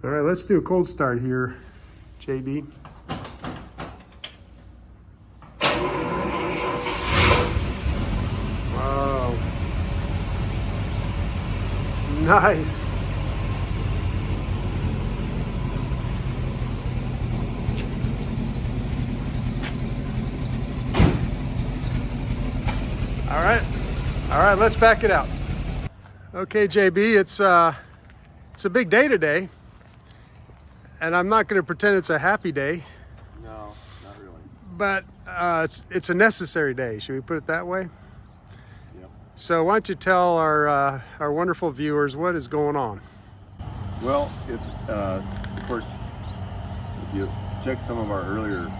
All right, let's do a cold start here, JB. Wow. Nice. All right, let's back it out. Okay, JB, it's a big day today, and I'm not going to pretend it's a happy day. No, not really. But it's a necessary day. Should we put it that way? Yep. So why don't you tell our wonderful viewers what is going on? Well, of course, if you check some of our earlier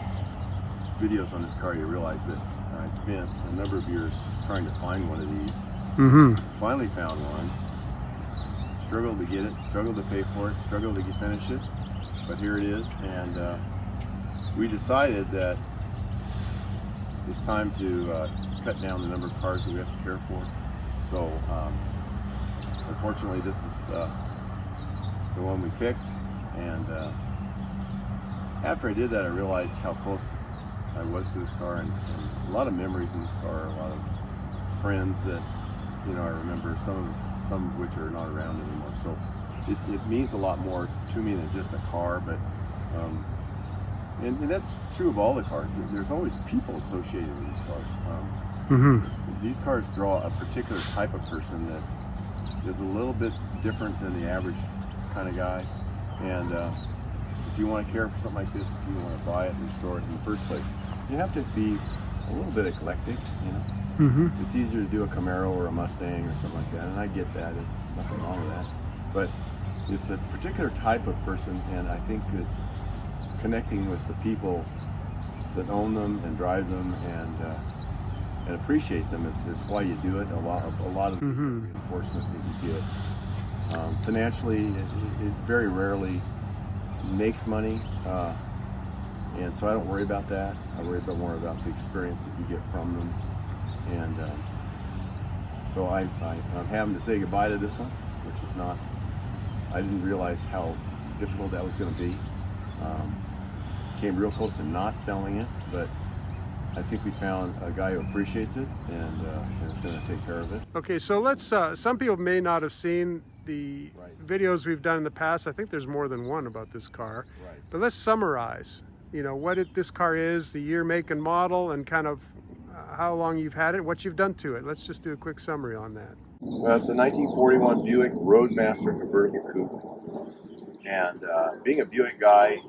videos on this car, you realize that I spent a number of years trying to find one of these. Mm-hmm. Finally found one. Struggled to get it, struggled to pay for it, struggled to finish it, but here it is. And we decided that it's time to cut down the number of cars that we have to care for. So unfortunately, this is the one we picked. And after I did that, I realized how close I was to this car, and a lot of memories in this car, a lot of friends that, you know, I remember, some of which are not around anymore. So it means a lot more to me than just a car, but and that's true of all the cars. There's always people associated with these cars. These cars draw a particular type of person that is a little bit different than the average kind of guy. And if you want to care for something like this, if you want to buy it and restore it in the first place, you have to be a little bit eclectic, you know. It's easier to do a Camaro or a Mustang or something like that, and I get that. It's nothing wrong with that. But it's a particular type of person, and I think that connecting with the people that own them and drive them and appreciate them is why you do it. A lot of the reinforcement that you get. Financially, it very rarely makes money, and so I don't worry about that. I worry more about the experience that you get from them. And so I'm having to say goodbye to this one, which is not, I didn't realize how difficult that was going to be. Came real close to not selling it, but I think we found a guy who appreciates it and is going to take care of it. Okay, so let's, some people may not have seen the videos we've done in the past. I think there's more than one about this car. Right. But But let's summarize, you know, what this car is, the year, make, and model, and kind of how long you've had it, what you've done to it. Let's just do a quick summary on that. Well, it's a 1941 Buick Roadmaster Convertible Coupe. And being a Buick guy,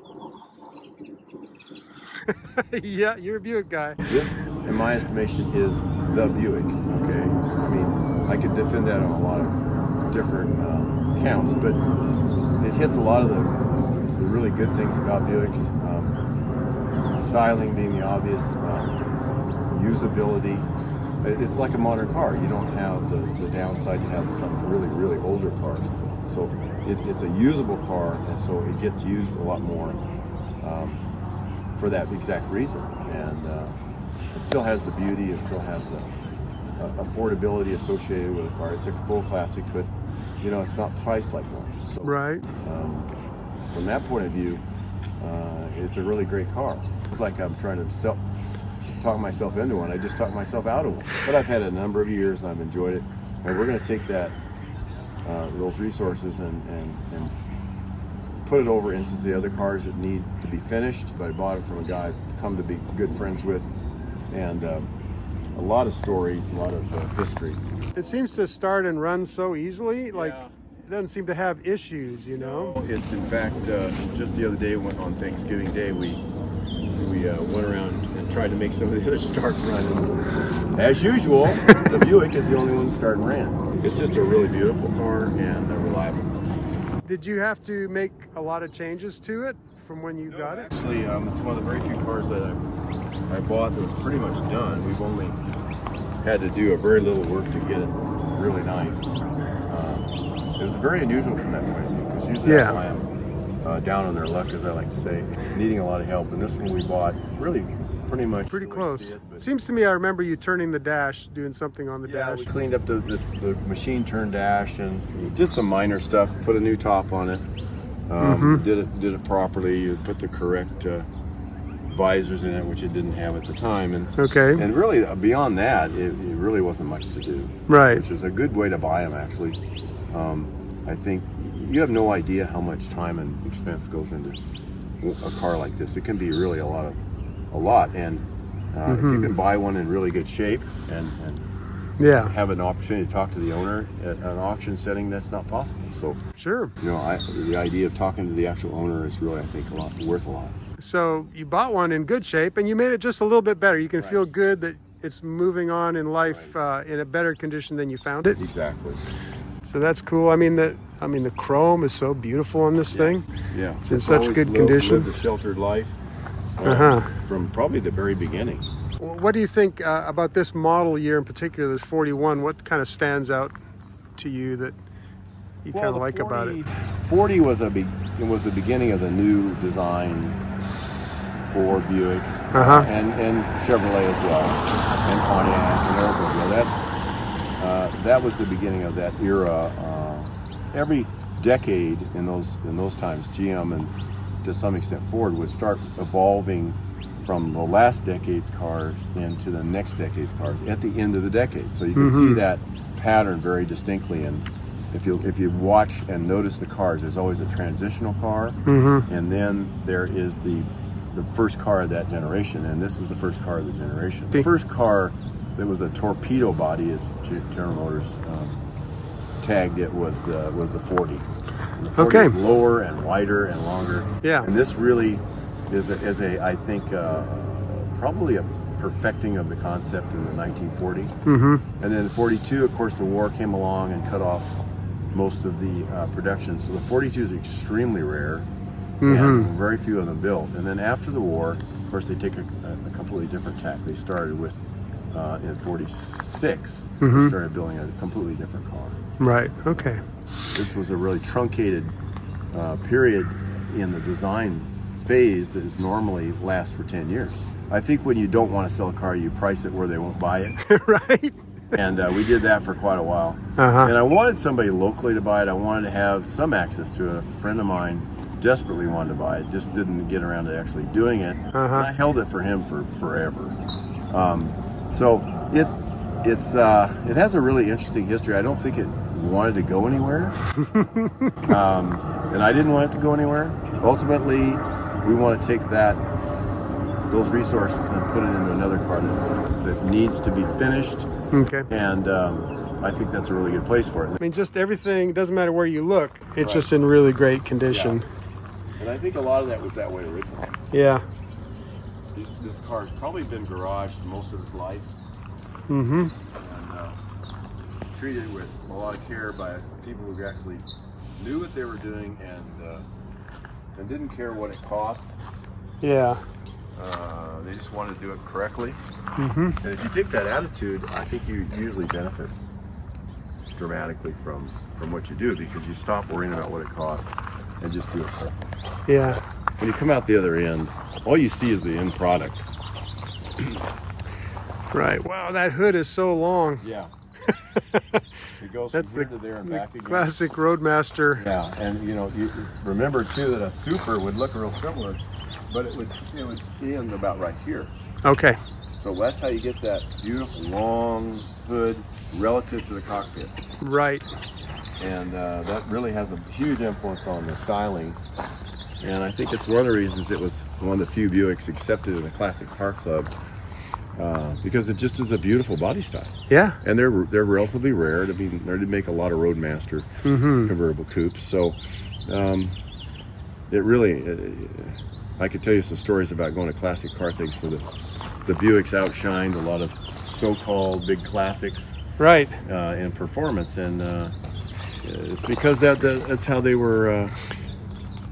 Yeah, you're a Buick guy. this, in my estimation, is the Buick, okay? I mean, I could defend that on a lot of different counts, but it hits a lot of the really good things about Buicks. Styling being the obvious, usability. It's like a modern car. You don't have the downside you have with some really older cars. So it's a usable car, and so it gets used a lot more for that exact reason. And it still has the beauty, it still has the affordability associated with a car. It's a full classic, but you know, it's not priced like one. So Right. From that point of view, it's a really great car. It's like I'm trying to talk myself into one. I just talked myself out of one. But I've had it a number of years and I've enjoyed it. And we're going to take that those resources and put it over into the other cars that need to be finished. But I bought it from a guy I've come to be good friends with, and a lot of stories, a lot of history. It seems to start and run so easily, like Yeah. it doesn't seem to have issues, you know? It's in fact just the other day, on Thanksgiving Day, we went around and tried to make some of the others start running. As usual, the Buick is the only one that started and ran. It's just a really beautiful car and reliable. Did you have to make a lot of changes to it from when you got it? Actually, it's one of the very few cars that I bought that was pretty much done. We've only had to do a very little work to get it really nice. It was very unusual from that point of view, because usually I buy them down on their luck, as I like to say, needing a lot of help. And this one we bought really pretty much Pretty close. It seems to me I remember you turning the dash, doing something on the dash. We cleaned up the machine turn dash and did some minor stuff, put a new top on it. Did it properly. You put the correct visors in it, which it didn't have at the time, and and really beyond that, it really wasn't much to do. Right. Which is a good way to buy them, actually. I think you have no idea how much time and expense goes into a car like this. It can be really a lot, and if you can buy one in really good shape and have an opportunity to talk to the owner at an auction setting, that's not possible. So sure, you know, the idea of talking to the actual owner is really, I think, worth a lot. So you bought one in good shape and you made it just a little bit better. You can feel good that it's moving on in life in a better condition than you found it. Exactly. So that's cool. I mean the chrome is so beautiful on this thing. Yeah, it's in such good condition. Lived a sheltered life from probably the very beginning. What do you think about this model year in particular, this 41? What kind of stands out to you that you kind of like about it? 40 was the beginning of the new design for Buick and Chevrolet as well, and Pontiac and Oldsmobile. That was the beginning of that era. Every decade in those times, GM and to some extent Ford would start evolving from the last decade's cars into the next decade's cars at the end of the decade. So you can see that pattern very distinctly. And if you watch and notice the cars, there's always a transitional car, and then there is the first car of that generation, and this is the first car of the generation. The first car that was a torpedo body, as General Motors tagged it, was the 40. And the 40 is lower and wider and longer. Yeah. And this really is I think probably a perfecting of the concept in the 1940. And then 42, of course, the war came along and cut off most of the production. So the 42 is extremely rare, and very few of them built. And then after the war, of course, they take a completely different tack. They started with in 46, they started building a completely different car. Right. Okay. This was a really truncated period in the design phase that is normally lasts for 10 years. I think when you don't want to sell a car, you price it where they won't buy it. Right. And we did that for quite a while. And I wanted somebody locally to buy it. I wanted to have some access to it. A friend of mine desperately wanted to buy it, just didn't get around to actually doing it. And I held it for him for forever. So it has a really interesting history. I don't think it wanted to go anywhere. And I didn't want it to go anywhere. Ultimately, we want to take those resources and put it into another car that needs to be finished. And I think that's a really good place for it. I mean, just everything, doesn't matter where you look, it's just in really great condition. And I think a lot of that was that way originally. Yeah. This car's probably been garaged most of its life. And treated with a lot of care by people who actually knew what they were doing and didn't care what it cost. Yeah. They just wanted to do it correctly. And if you take that attitude, I think you usually benefit dramatically from what you do, because you stop worrying about what it costs and just do it correctly. Yeah. When you come out the other end, all you see is the end product. Right. Wow, that hood is so long. Yeah. It goes from here to there and back again. Classic Roadmaster. Yeah, and you remember too that a Super would look real similar, but it would end about right here. Okay. So that's how you get that beautiful long hood relative to the cockpit. Right. And that really has a huge influence on the styling. And I think it's one of the reasons it was one of the few Buicks accepted in the Classic Car Club, because it just is a beautiful body style. Yeah. And they're relatively rare. I mean, they did make a lot of Roadmaster convertible coupes. So it really, I could tell you some stories about going to classic car things where the Buicks outshined a lot of so-called big classics. Right. In performance, and it's because that's how they were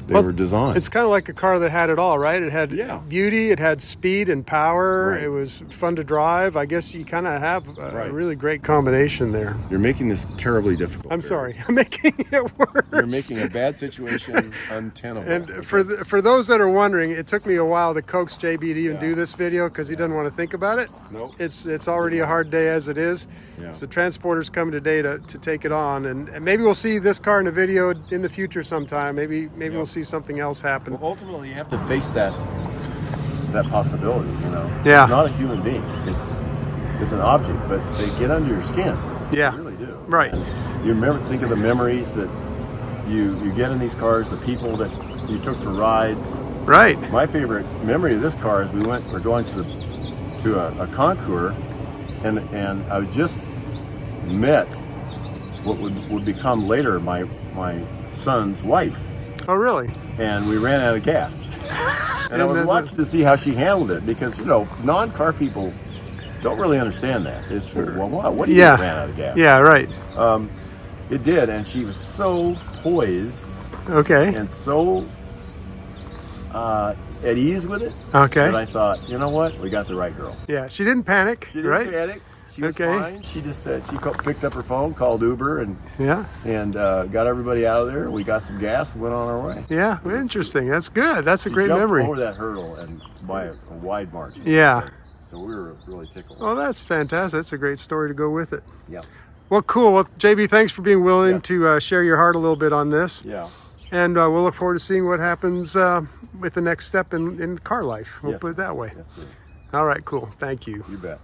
they were designed. It's kind of like a car that had it all, right? It had Yeah. beauty, it had speed and power. Right. It was fun to drive. I guess you kind of have a Right. really great combination there. You're making this terribly difficult. I'm Barry. sorry, I'm making it worse. You're making a bad situation untenable. And for those that are wondering, it took me a while to coax JB to even Yeah. do this video because he doesn't want to think about it. Nope. It's already a hard day as it is. Yeah. So the transporter's coming today to take it on, and maybe we'll see this car in a video in the future sometime. Maybe we'll see something else happen. Well, ultimately, you have to face that possibility. You know. Yeah. It's not a human being. It's an object, but they get under your skin. Yeah. They really do. Right. And you think of the memories that you get in these cars, the people that you took for rides. Right. My favorite memory of this car is we're going to a concours, and I just met what would become later my son's wife, Oh, really? and we ran out of gas. And I was that's watching to see how she handled it, because non-car people don't really understand that. It's well, what do you mean ran out of gas? Yeah, right. It did, and she was so poised Okay. and so at ease with it. Okay. that I thought, you know what, we got the right girl. Yeah, she didn't panic, She didn't right? panic. She was Okay. fine. She just said picked up her phone, called Uber, and Yeah. got everybody out of there. We got some gas and went on our way. Yeah, interesting. That's good. That's a She great jumped memory. over that hurdle and by a wide margin. Yeah. So we were really tickled. Well, that's fantastic. That's a great story to go with it. Yeah. Well, cool. Well, JB, thanks for being willing Yes. to share your heart a little bit on this. Yeah. And we'll look forward to seeing what happens with the next step in car life. We'll Yes. put it that way. Yes, sir. All right, cool. Thank you. You bet.